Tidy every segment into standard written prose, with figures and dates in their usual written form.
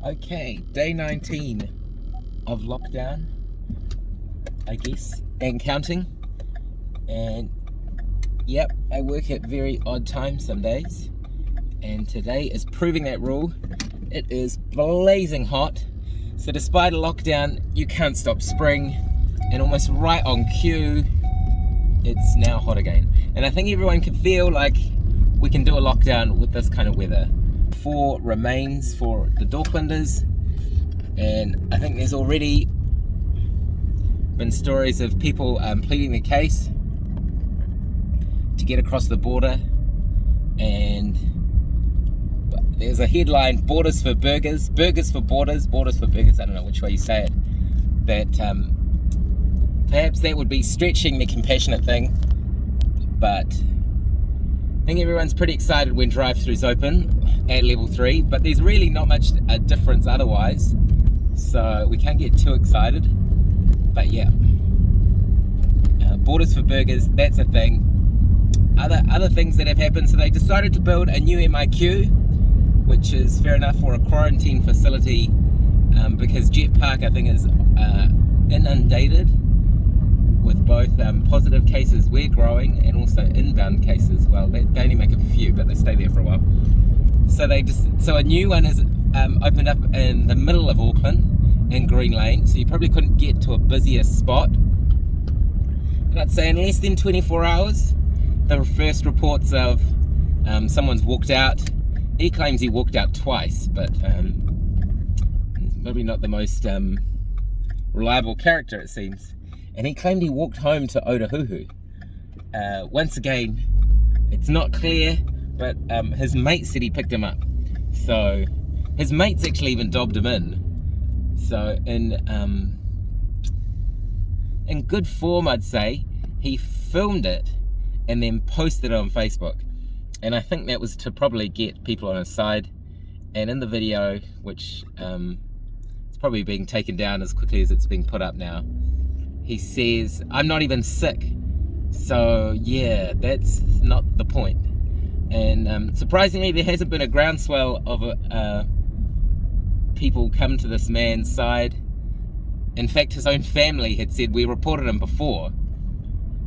Okay, day 19 of lockdown, I guess, and counting. And yep, I work at very odd times some days. And today is proving that rule. It is blazing hot. So despite a lockdown, you can't stop spring. And almost right on cue, it's now hot again. And I think everyone can feel like we can do a lockdown with this kind of weather. 4 remains for the Docklanders, and I think there's already been stories of people pleading the case to get across the border, and there's a headline: borders for burgers, burgers for borders, borders for burgers. I don't know which way you say it, but perhaps that would be stretching the compassionate thing, but I think everyone's pretty excited when drive-throughs open at level 3, but there's really not much a difference otherwise, so we can't get too excited. But yeah, borders for burgers, that's a thing. Other things that have happened, so they decided to build a new MIQ, which is fair enough for a quarantine facility, because Jet Park I think is inundated with both positive cases we're growing and also inbound cases. Well, they only make a few, but they stay there for a while. So a new one has opened up in the middle of Auckland in Green Lane, so you probably couldn't get to a busier spot. And I'd say in less than 24 hours, the first reports of someone's walked out. He claims he walked out twice, but maybe not the most reliable character, it seems. And he claimed he walked home to Otahuhu. Once again, it's not clear, but his mate said he picked him up. So his mates actually even dobbed him in. So in good form, I'd say, he filmed it and then posted it on Facebook. And I think that was to probably get people on his side. And in the video, which it's probably being taken down as quickly as it's being put up now, he says, "I'm not even sick." So yeah, that's not the point. And surprisingly, there hasn't been a groundswell of people come to this man's side. In fact, his own family had said, "We reported him before."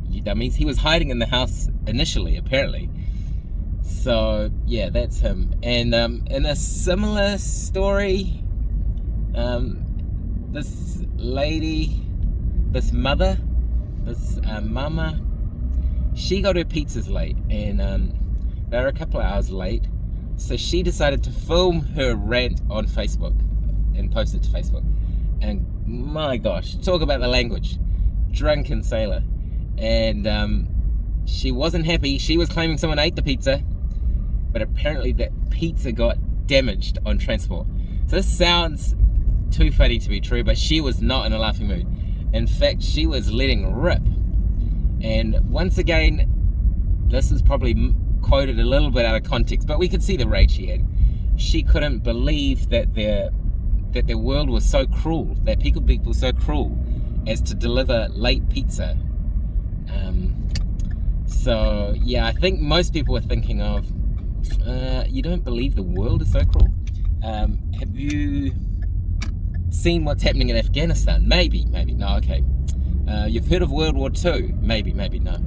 You dummies. He was hiding in the house initially, apparently. So yeah, that's him. And in a similar story, this lady, this mother, this mama, she got her pizzas late, and they were a couple of hours late, so she decided to film her rant on Facebook and post it to Facebook. And my gosh, talk about the language, drunken sailor. And she wasn't happy. She was claiming someone ate the pizza, but apparently that pizza got damaged on transport. So this sounds too funny to be true, but she was not in a laughing mood. In fact, she was letting rip. And once again, this is probably quoted a little bit out of context, but we could see the rage she had. She couldn't believe that their world was so cruel, that people were so cruel as to deliver late pizza. So yeah, I think most people were thinking of, you don't believe the world is so cruel? Have you seen what's happening in Afghanistan? Maybe, no, okay. You've heard of World War II? Maybe, no.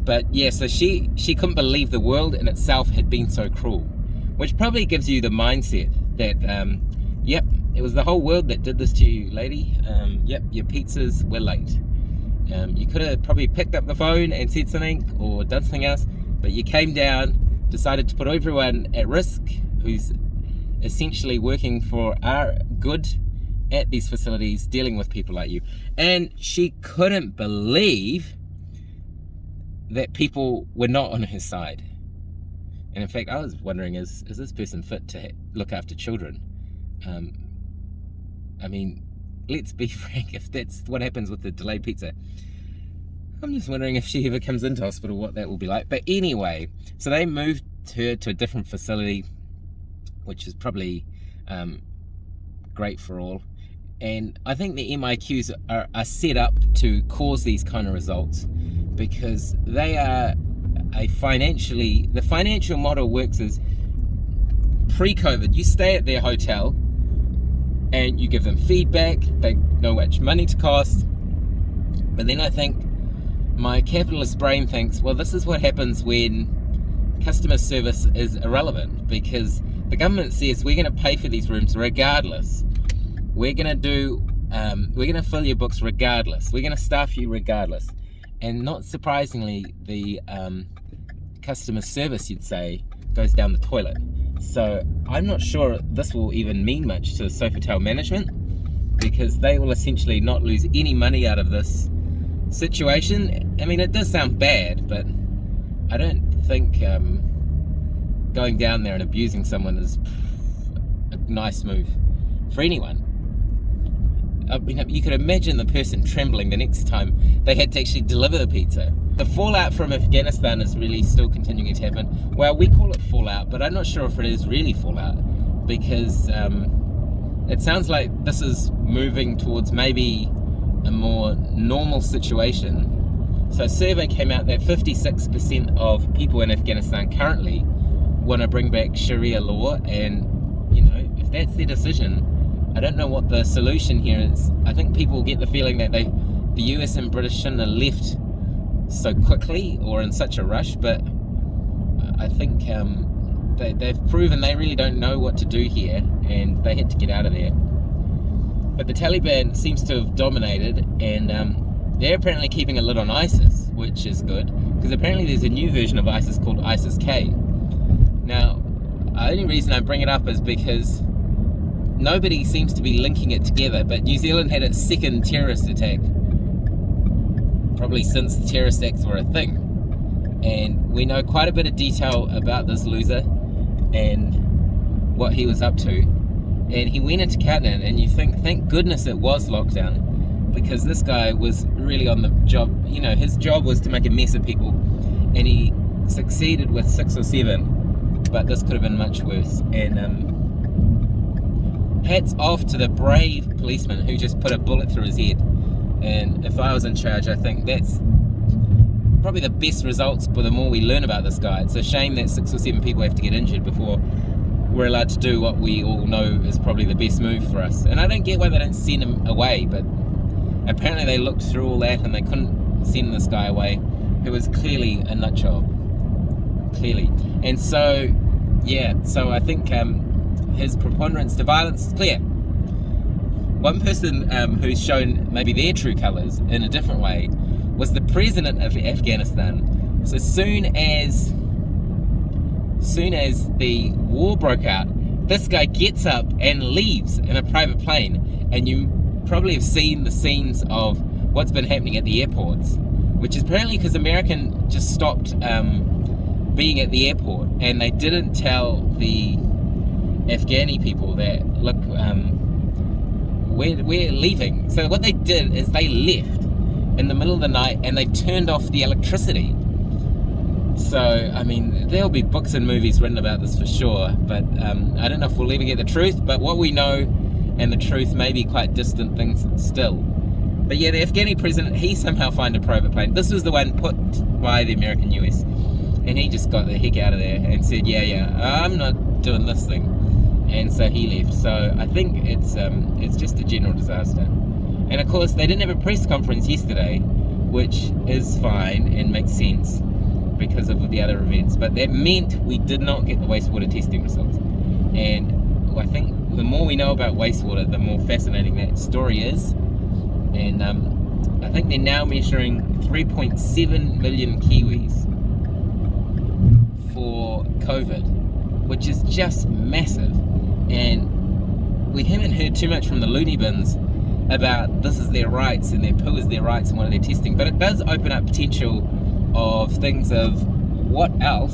But yeah, so she couldn't believe the world in itself had been so cruel, which probably gives you the mindset that, yep, it was the whole world that did this to you, lady. Yep, your pizzas were late. You could have probably picked up the phone and said something or done something else, but you came down, decided to put everyone at risk who's essentially working for our good at these facilities, dealing with people like you. And she couldn't believe that people were not on her side. And in fact, I was wondering, is this person fit to look after children? I mean, let's be frank, if that's what happens with the delayed pizza, I'm just wondering if she ever comes into hospital, what that will be like. But anyway, so they moved her to a different facility, which is probably great for all. And I think the MIQs are set up to cause these kind of results, because they are the financial model works as pre-COVID, you stay at their hotel and you give them feedback, they know how much money to cost. But then I think my capitalist brain thinks, well, this is what happens when customer service is irrelevant, because the government says we're going to pay for these rooms regardless. We're going to fill your books regardless. We're going to staff you regardless. And not surprisingly, the customer service, you'd say, goes down the toilet. So I'm not sure this will even mean much to Sofitel management, because they will essentially not lose any money out of this situation. I mean, it does sound bad, but I don't think going down there and abusing someone is a nice move for anyone. I mean, you could imagine the person trembling the next time they had to actually deliver the pizza. The fallout from Afghanistan is really still continuing to happen. Well, we call it fallout, but I'm not sure if it is really fallout, because it sounds like this is moving towards maybe a more normal situation. So a survey came out that 56% of people in Afghanistan currently want to bring back Sharia law, and you know, if that's their decision, I don't know what the solution here is. I think people get the feeling that the US and British shouldn't have left so quickly or in such a rush, but I think they've proven they really don't know what to do here, and they had to get out of there. But the Taliban seems to have dominated, and they're apparently keeping a lid on ISIS, which is good, because apparently there's a new version of ISIS called ISIS-K. Now, the only reason I bring it up is because nobody seems to be linking it together, but New Zealand had its second terrorist attack, probably since the terrorist acts were a thing. And we know quite a bit of detail about this loser and what he was up to. And he went into countdown, and you think, thank goodness it was lockdown, because this guy was really on the job. You know, his job was to make a mess of people, and he succeeded with 6 or 7, but this could have been much worse. And hats off to the brave policeman who just put a bullet through his head. And if I was in charge, I think that's probably the best results, but the more we learn about this guy. It's a shame that 6 or 7 people have to get injured before we're allowed to do what we all know is probably the best move for us. And I don't get why they don't send him away, but apparently they looked through all that and they couldn't send this guy away, who was clearly a nut job. Clearly. And so, yeah, so I think his preponderance to violence is clear. One person who's shown maybe their true colours in a different way was the president of Afghanistan. So soon as the war broke out, this guy gets up and leaves in a private plane, and you probably have seen the scenes of what's been happening at the airports, which is apparently because American just stopped being at the airport, and they didn't tell the Afghani people that, look, we're leaving. So what they did is they left in the middle of the night, and they turned off the electricity. So, I mean, there'll be books and movies written about this for sure, but I don't know if we'll ever get the truth, but what we know and the truth may be quite distant things still. But yeah, the Afghani president, he somehow found a private plane. This was the one put by the American US, and he just got the heck out of there and said, yeah, I'm not doing this thing. And so he left. So I think it's just a general disaster. And of course, they didn't have a press conference yesterday, which is fine and makes sense because of the other events, but that meant we did not get the wastewater testing results. And I think the more we know about wastewater, the more fascinating that story is. And I think they're now measuring 3.7 million Kiwis for COVID, which is just massive. And we haven't heard too much from the loony bins about this is their rights and their poo is their rights and what are they testing, but it does open up potential of things of what else.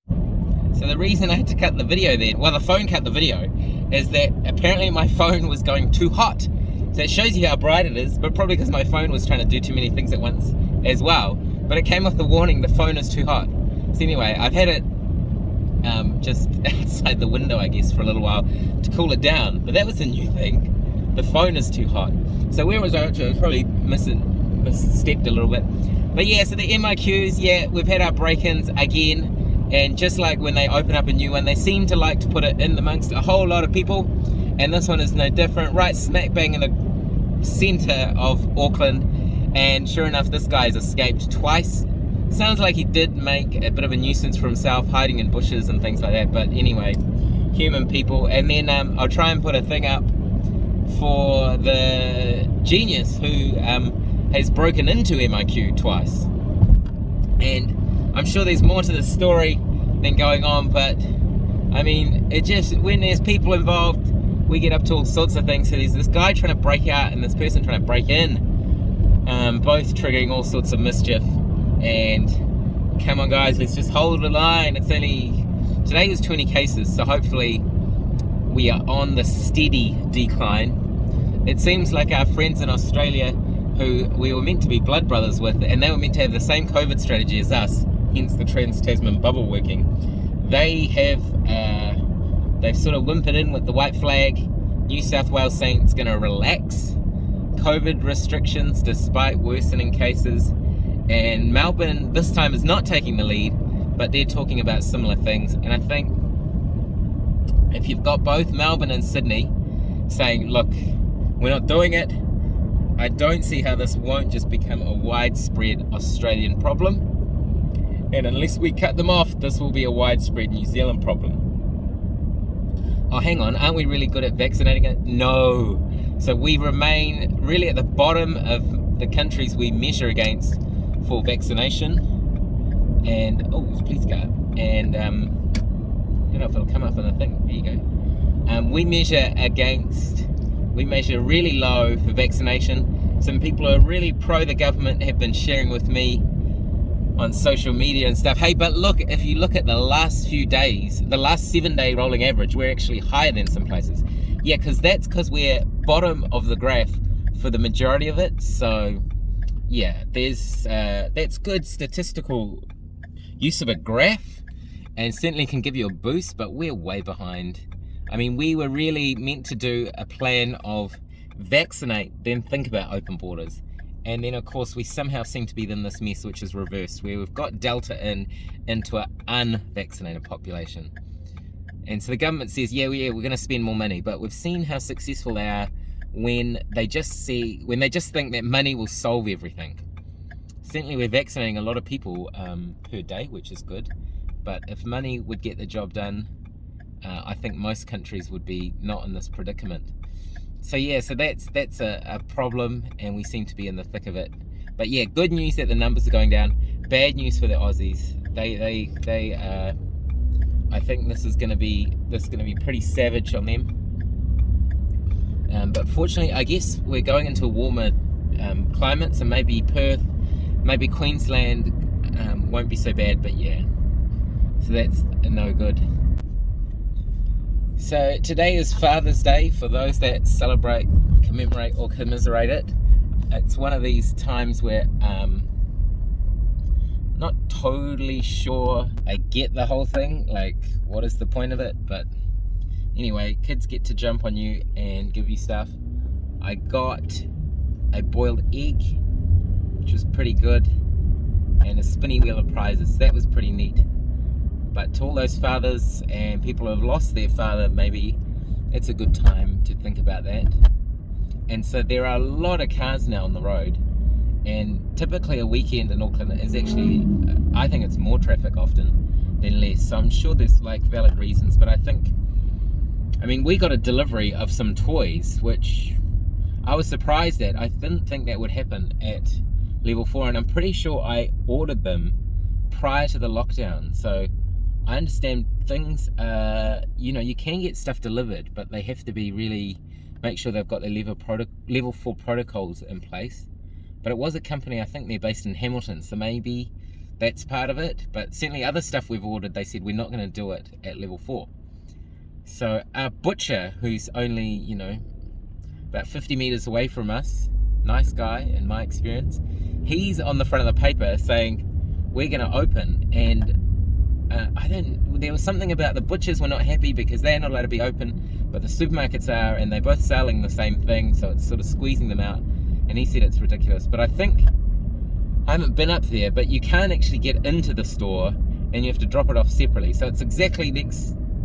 So the reason I had to cut the video then, well, the phone cut the video, is that apparently my phone was going too hot. So it shows you how bright it is, but probably because my phone was trying to do too many things at once as well. But it came with the warning, the phone is too hot. So anyway, I've had it just outside the window, I guess, for a little while to cool it down. But that was a new thing. The phone is too hot. So where was I up to? I was probably misstepped a little bit. But yeah, so the MIQs, yeah, we've had our break-ins again. And just like when they open up a new one, they seem to like to put it in amongst a whole lot of people. and this one is no different, right smack bang in the centre of Auckland. And sure enough, this guy's escaped twice. Sounds like he did make a bit of a nuisance for himself, hiding in bushes and things like that, but anyway, human people. And then I'll try and put a thing up for the genius who has broken into MIQ twice. And I'm sure there's more to the story than going on, but I mean, it just, when there's people involved, we get up to all sorts of things. So there's this guy trying to break out and this person trying to break in, both triggering all sorts of mischief. And come on guys, let's just hold the line. It's only, today was 20 cases, so hopefully we are on the steady decline. It seems like our friends in Australia, who we were meant to be blood brothers with, and they were meant to have the same COVID strategy as us, hence the Trans-Tasman bubble working, they have they've sort of whimpered in with the white flag. New South Wales saying it's going to relax COVID restrictions despite worsening cases. And Melbourne this time is not taking the lead, but they're talking about similar things. And I think if you've got both Melbourne and Sydney saying, look, we're not doing it, I don't see how this won't just become a widespread Australian problem. And unless we cut them off, this will be a widespread New Zealand problem. Oh, hang on, aren't we really good at vaccinating it? No. So we remain really at the bottom of the countries we measure against for vaccination. And, oh, there's a police car. And, I don't know if it'll come up on the thing. There you go. We measure really low for vaccination. Some people who are really pro the government have been sharing with me on social media and stuff. Hey, but look, if you look at the last few days, the last 7-day rolling average, we're actually higher than some places. Yeah, that's because we're bottom of the graph for the majority of it. So yeah, there's that's good statistical use of a graph and certainly can give you a boost, but we're way behind. I mean, we were really meant to do a plan of vaccinate, then think about open borders. And then, of course, we somehow seem to be in this mess, which is reversed, where we've got Delta into an unvaccinated population. And so the government says, yeah, we're going to spend more money. But we've seen how successful they are when they just think that money will solve everything. Certainly, we're vaccinating a lot of people per day, which is good. But if money would get the job done, I think most countries would be not in this predicament. So yeah, so that's a problem, and we seem to be in the thick of it. But yeah, good news that the numbers are going down. Bad news for the Aussies. They I think this is going to be pretty savage on them. But fortunately, I guess we're going into a warmer climate, so maybe Perth, maybe Queensland won't be so bad. But yeah, so that's no good. So today is Father's Day for those that celebrate, commemorate or commiserate it. It's one of these times where not totally sure I get the whole thing, like what is the point of it, but anyway, kids get to jump on you and give you stuff. I got a boiled egg, which was pretty good, and a spinny wheel of prizes. That was pretty neat. But to all those fathers and people who have lost their father, maybe it's a good time to think about that. And so there are a lot of cars now on the road, and typically a weekend in Auckland is actually, I think it's more traffic often than less. So I'm sure there's like valid reasons, but I mean, we got a delivery of some toys, which I was surprised at. I didn't think that would happen at Level 4, and I'm pretty sure I ordered them prior to the lockdown. So I understand things, you can get stuff delivered, but they have to be really, make sure they've got their level 4 protocols in place. But it was a company, I think they're based in Hamilton, so maybe that's part of it. But certainly other stuff we've ordered, they said we're not going to do it at Level 4. So our butcher, who's only, about 50 meters away from us, nice guy in my experience, he's on the front of the paper saying we're going to open, and there was something about the butchers were not happy because they're not allowed to be open, but the supermarkets are, and they're both selling the same thing, so it's sort of squeezing them out. And he said it's ridiculous. But I haven't been up there, but you can't actually get into the store, and you have to drop it off separately. So it's exactly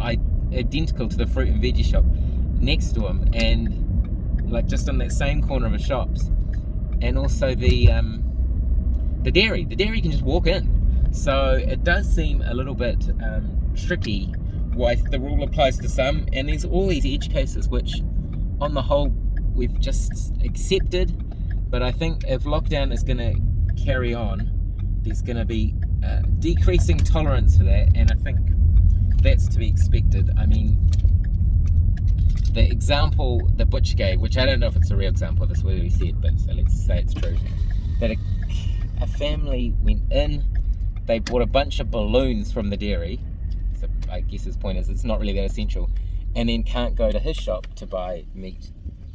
identical to the fruit and veggie shop. next to him, and like just on that same corner of his shops, and also the dairy. The dairy can just walk in. So it does seem a little bit tricky why the rule applies to some, and there's all these edge cases which on the whole we've just accepted, but I think if lockdown is going to carry on, there's going to be decreasing tolerance for that, and I think that's to be expected. I mean, the example that Butch gave, which I don't know if it's a real example, that's what he said, but so let's say it's true, that a family went in, they bought a bunch of balloons from the dairy, so I guess his point is it's not really that essential, and then can't go to his shop to buy meat,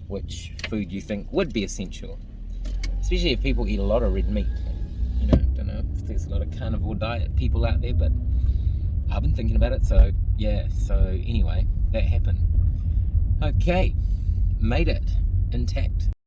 which food you think would be essential, especially if people eat a lot of red meat. You know, I don't know if there's a lot of carnivore diet people out there, but I've been thinking about it, so yeah, so anyway, that happened. Okay, made it intact.